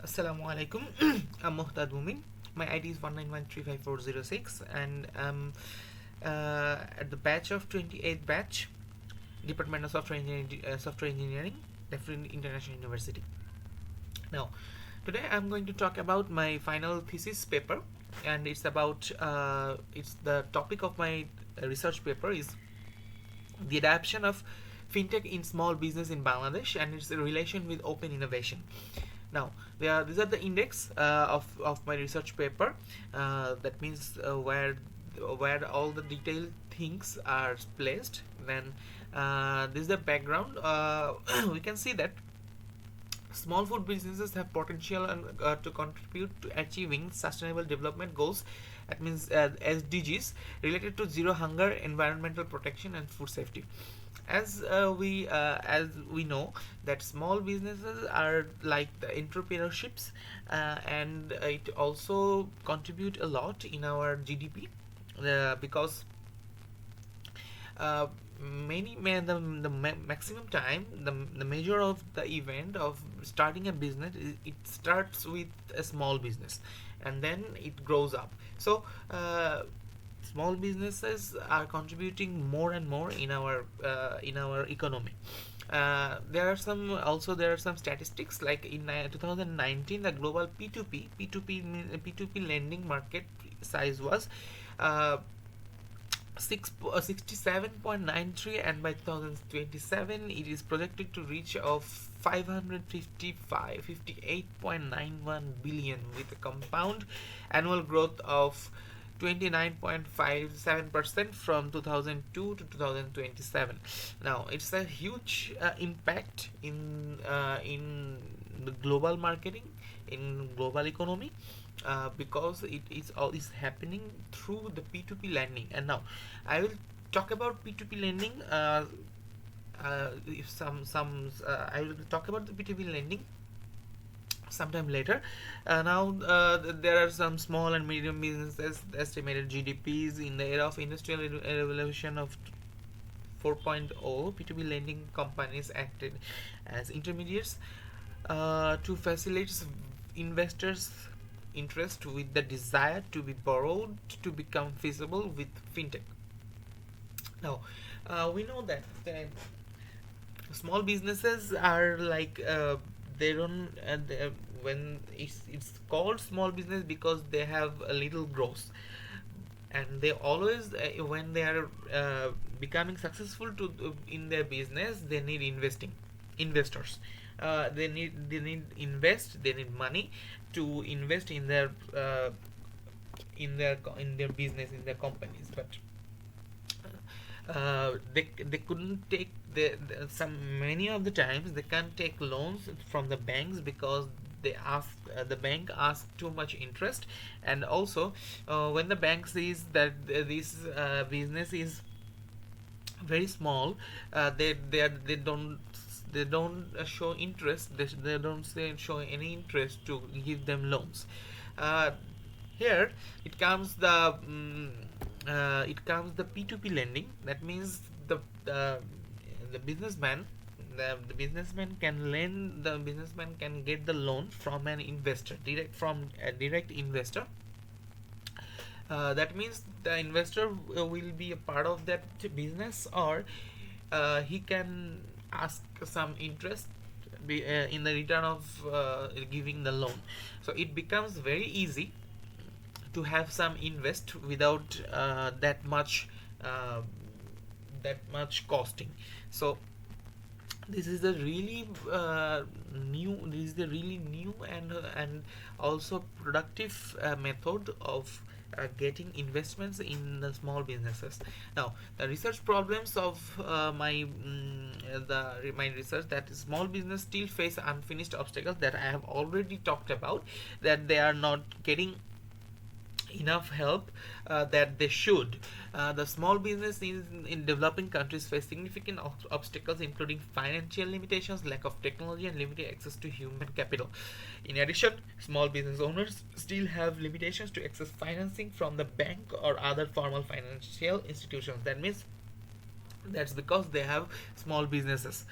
Assalamu alaikum. I'm Muhtad Mumin. My ID is 191354006, and I'm at the batch of 28th batch, Department of Software Engineering, Definitely International University. Now, today I'm going to talk about my final thesis paper, and it's about it's the topic of my research paper is the adoption of fintech in small business in Bangladesh and its relation with open innovation. Now, these are the index of my research paper. That means where all the detailed things are placed. Then this is the background. We can see that small food businesses have potential to contribute to achieving sustainable development goals. That means SDGs related to zero hunger, environmental protection, and food safety. As we know that small businesses are like the entrepreneurships, and it also contribute a lot in our GDP, because uh, the maximum time, the measure of the event of starting a business, it starts with a small business and then it grows up. So small businesses are contributing more and more in our economy. There are some statistics like in 2019 the global P2P lending market size was uh, 67.93, and by 2027 it is projected to reach of 58.91 billion with a compound annual growth of 29.57% from 2002 to 2027. Now it's a huge impact in the global marketing, in global economy, because it is all is happening through the P2P lending. And now I will talk about P2P lending. If I will talk about the P2P lending sometime later. There are some small and medium businesses estimated GDPs in the era of industrial revolution of 4.0. P2P lending companies acted as intermediaries to facilitate investors' interest with the desire to be borrowed to become feasible with fintech. Now, we know that small businesses are like they don't when it's called small business because they have a little growth, and they always when they are becoming successful in their business, they need investors. They need money to invest in their business, in their companies. But they couldn't take some many of the times they can't take loans from the banks because the bank asks too much interest. And also when the bank sees that this business is very small, they don't show interest. They don't show any interest to give them loans. uh, Here it comes the P2P lending. That means the businessman the businessman can get the loan from an investor, direct from a direct investor. That means the investor will be a part of that business, or he can ask some interest in the return of giving the loan. So it becomes very easy to have some invest without uh, that much costing. So this is the really new and also productive method of getting investments in the small businesses. Now the research problems of my research, that is small business still face unfinished obstacles that I have already talked about, that they are not getting enough help that they should. The small business in developing countries face significant obstacles, including financial limitations, lack of technology, and limited access to human capital. In addition, small business owners still have limitations to access financing from the bank or other formal financial institutions. That means that's because they have small businesses.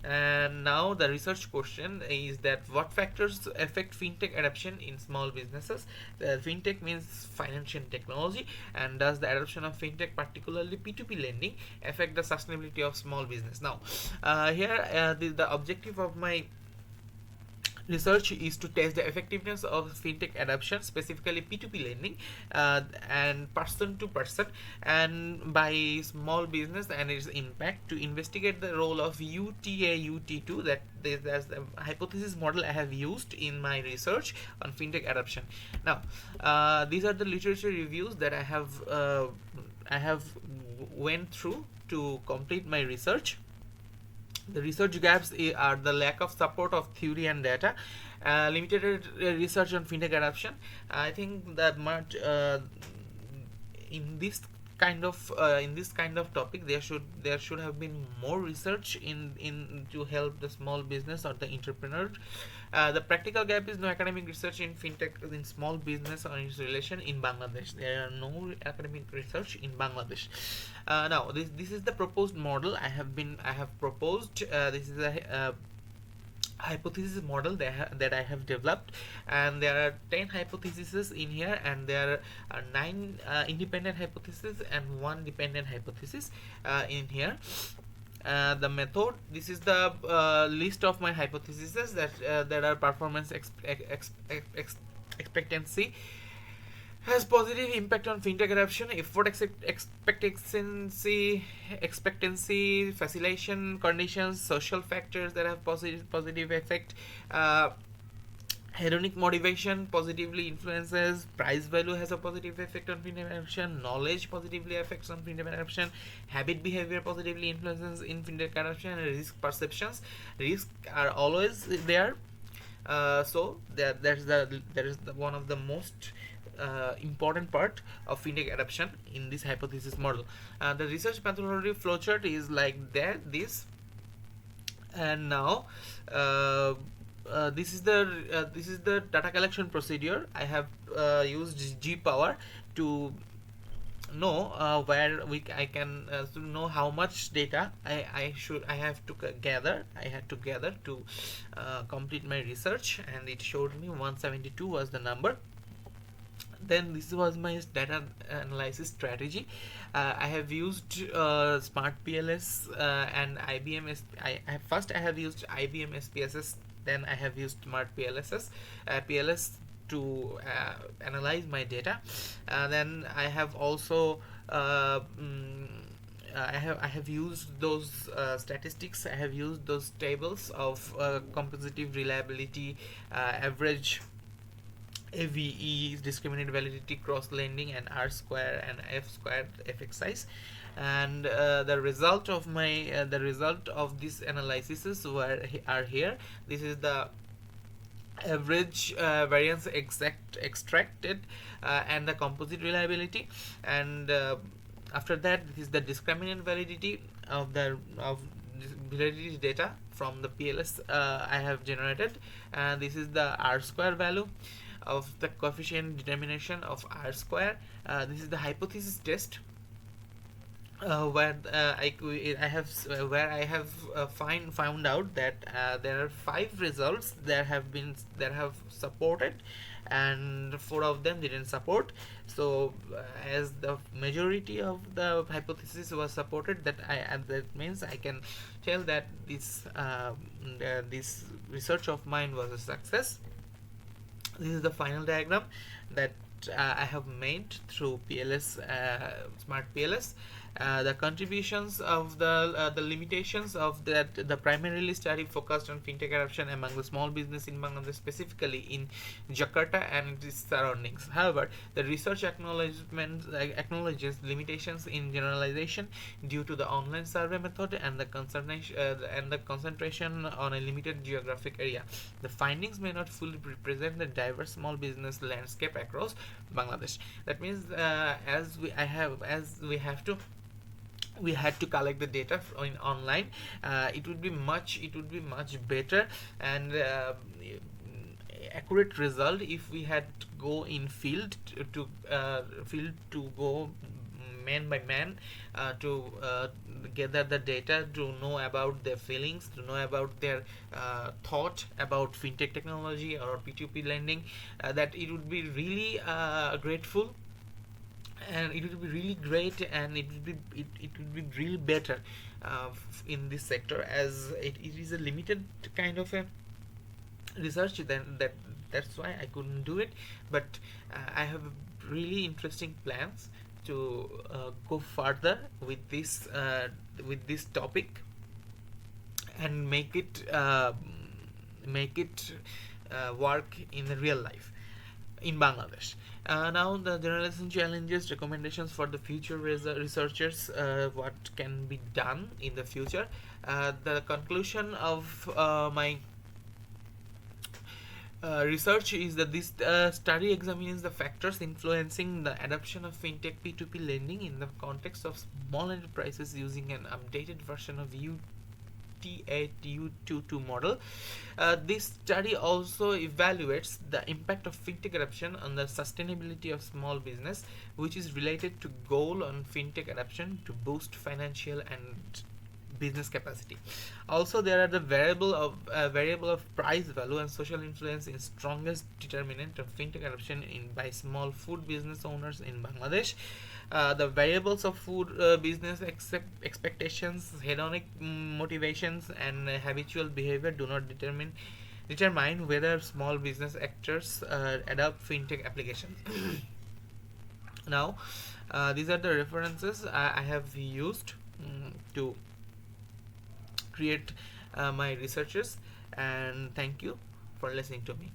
And now the research question is that what factors affect fintech adoption in small businesses? Fintech means financial technology, and does the adoption of fintech, particularly P2P lending, affect the sustainability of small business? Now, here the objective of my research is to test the effectiveness of fintech adoption, specifically P2P lending, and person to person, and by small business and its impact, to investigate the role of UTA-UT2, that's the hypothesis model I have used in my research on fintech adoption. Now, these are the literature reviews that I have went through to complete my research. The research gaps are the lack of support of theory and data, limited research on fintech adoption. I think that much in this kind of topic, there should have been more research in to help the small business or the entrepreneur. The practical gap is no academic research in fintech in small business or its relation in Bangladesh. There are no academic research in Bangladesh. Now, this is the proposed model I have proposed. This is a hypothesis model that I have developed, and there are 10 hypotheses in here, and there are 9 independent hypotheses and 1 dependent hypothesis in here. The method, this is the list of my hypotheses that are performance expectancy has positive impact on fintech adoption, effort expectancy, facilitation conditions, social factors that have positive effect. Hedonic motivation positively influences, price value has a positive effect on fintech adoption, knowledge positively affects on fintech adoption, habit behavior positively influences in fintech adoption, and risk perceptions. Risks are always there. So there is the one of the most important part of fintech adoption in this hypothesis model. The research methodology flowchart is like this, and now this is the data collection procedure. I have used GPower to know where I can to know how much data I had to gather to complete my research, and it showed me 172 was the number. Then this was my data analysis strategy. I have used Smart PLS and IBM. First I have used IBM SPSS. Then I have used Smart PLS to analyze my data. Then I have also I have used those statistics. I have used those tables of compositive reliability, average AVE, discriminant validity, cross lending, and R square and F squared effect size. And the result of this analysis are here. This is the average variance extracted and the composite reliability, and after that, this is the discriminant validity of validity data from the PLS I have generated, and this is the R square value of the coefficient determination of R square. This is the hypothesis test where I have found out that there are 5 results that have supported, and 4 of them didn't support. So as the majority of the hypothesis was supported, that means I can tell that this research of mine was a success. This is the final diagram that I have made through PLS, Smart PLS. The contributions of the limitations of the primarily study focused on fintech adoption among the small business in Bangladesh, specifically in Jakarta and its surroundings. However, the research acknowledges limitations in generalization due to the online survey method and the concentration on a limited geographic area. The findings may not fully represent the diverse small business landscape across Bangladesh. That means we had to collect the data online. It would be much better and accurate result if we had to go in field to man by man, to gather the data, to know about their feelings, to know about their thought about fintech technology or P2P lending, that it would be really grateful, and it would be really great, and it would be really better in this sector, as it is a limited kind of a research. Then that's why I couldn't do it. But I have really interesting plans to go further with this topic, and make it work in the real life in Bangladesh. Now, the generalization challenges, recommendations for the future researchers, what can be done in the future. The conclusion of my research is that this study examines the factors influencing the adoption of fintech P2P lending in the context of small enterprises using an updated version of U8U22 model. This study also evaluates the impact of fintech adoption on the sustainability of small business, which is related to goal on fintech adoption to boost financial and business capacity. Also, there are the variable of price value and social influence in strongest determinant of fintech adoption by small food business owners in Bangladesh. The variables of food business expectations, hedonic motivations, and habitual behavior do not determine whether small business actors adopt fintech applications. Now, these are the references I have used to create my researches, and thank you for listening to me.